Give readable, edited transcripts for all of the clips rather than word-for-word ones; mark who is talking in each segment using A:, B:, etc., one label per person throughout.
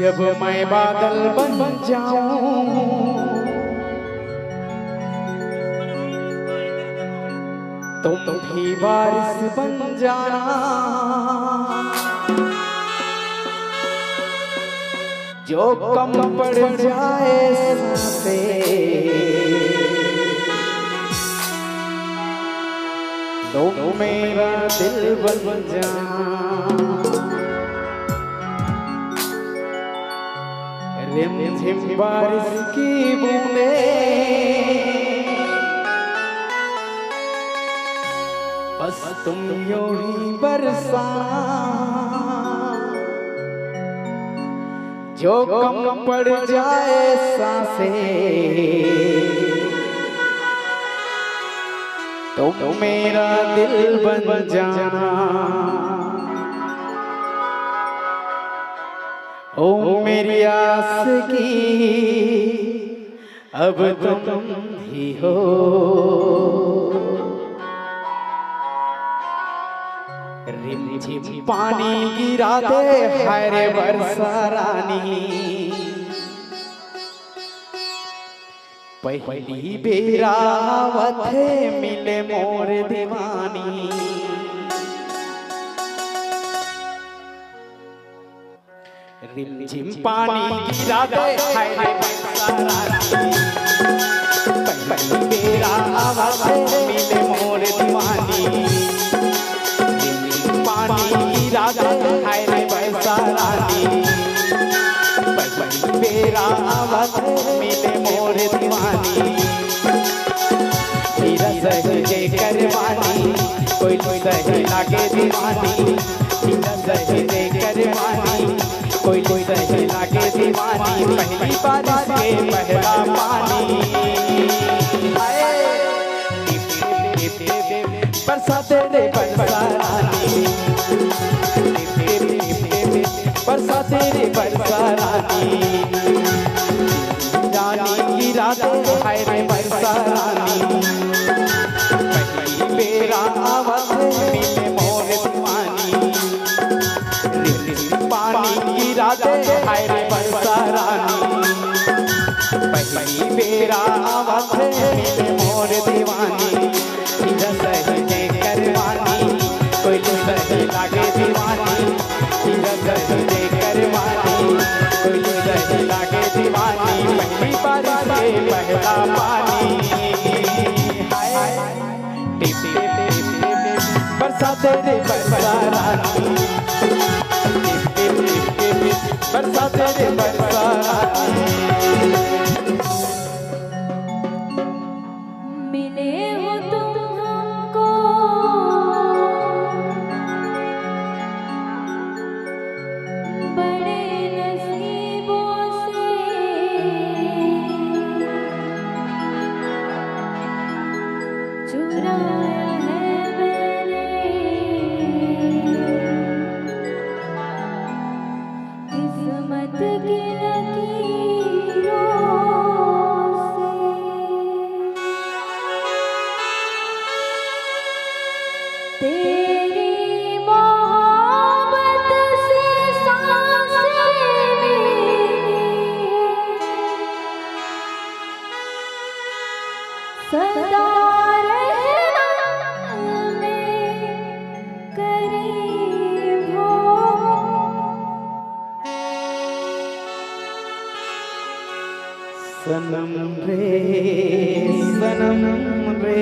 A: जब मैं बादल बन जाऊं तुम भी बारिश बन जाना। जो कम पड़ जाए सांसें तुम मेरा दिल बन जाना। रिमझिम बारिश की बूंदें बस तुम यूं ही बरसा। जो कम पड़ जाए सांसें तुम मेरा दिल बन जाना। ओ मेरी आस की अब तुम ही हो। रिमझिम पानी गिरा दे हरे बरसा रानी। पहली बेरावत मिले मोर दीवानी। रिमझिम पानी गिरा दे हरे बरसा रानी। पहली बेरावत मिले मोर दीवानी। राधे हाय रे बरसा रानी। बेरा आवत मिले मोर दीवानी। हीरा सहे करवानी कोई सहे लागे दीवानी। हीरा सहे करवानी कोई सहे लागे दीवानी। पहली बारिश के पहला पानी बरसा तेरे बरसा रानी। बरसा तेरे बरसा रानी। रानी की रातें हाय रे बरसा रानी। पहली बेरा आवत मिले मोर दीवानी। पानी की रातें हाय रे बरसा रानी। पहली बेरा आवत मिले मोर दीवानी। सहे करवानी कोई सहे लागे दीवानी। सहे करवानी कोई सहे लागे दीवानी। पहली बारिश के पहला पानी बरसा तेरे बरसा रानी। बरसा तेरे बरसा रानी। सनम रे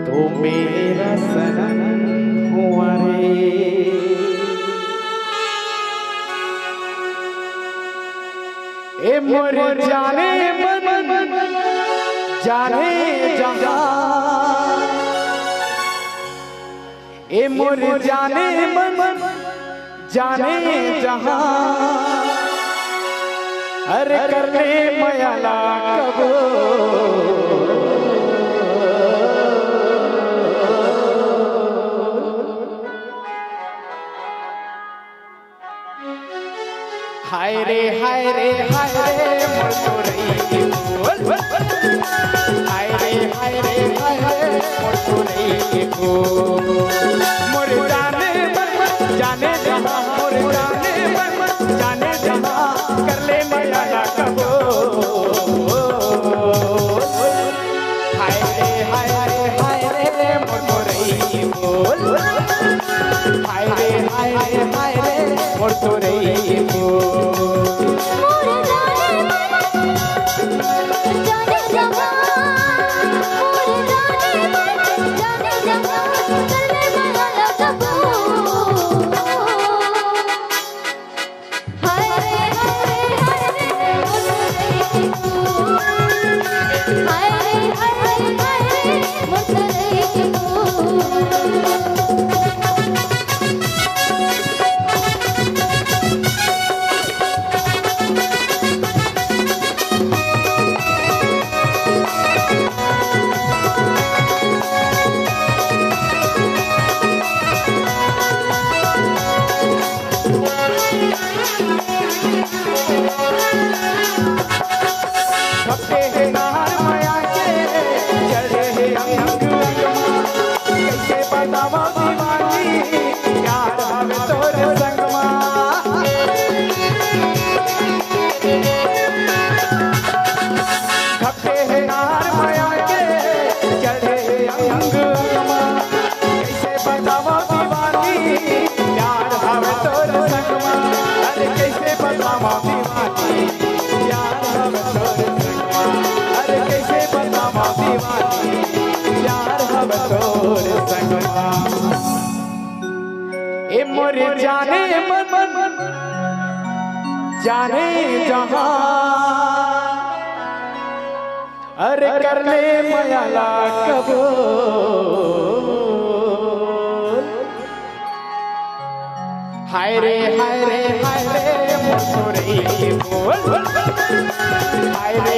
A: तो मेरा सनम हुआ रे। ए मोर जाने मन जाने जहां। ए मोर जाने मन जाने जहां। अरे करने मयाला कब हाय रे हाय रे हाय रे मोर तोरई बोल। हाय रे हाय रे हाय रे मोर तोरई को। मोर जाने जाने जहां मोर मोटोरई के फूल ए मोरे जाने मन जाने जहां अरे कर ले मयाला कबो हाय रे मोटोरई के फूल हाय रे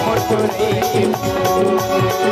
A: मोटोरई के फूल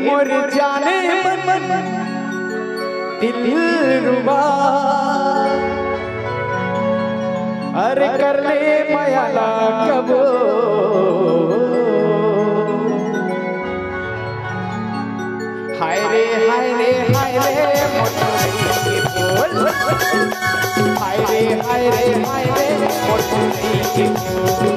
A: मोर जाने मन दिलरुबा अरे कर ले मयाला कबो हाय रे मोटोरई के फूल हाय रे मोटोरई के फूल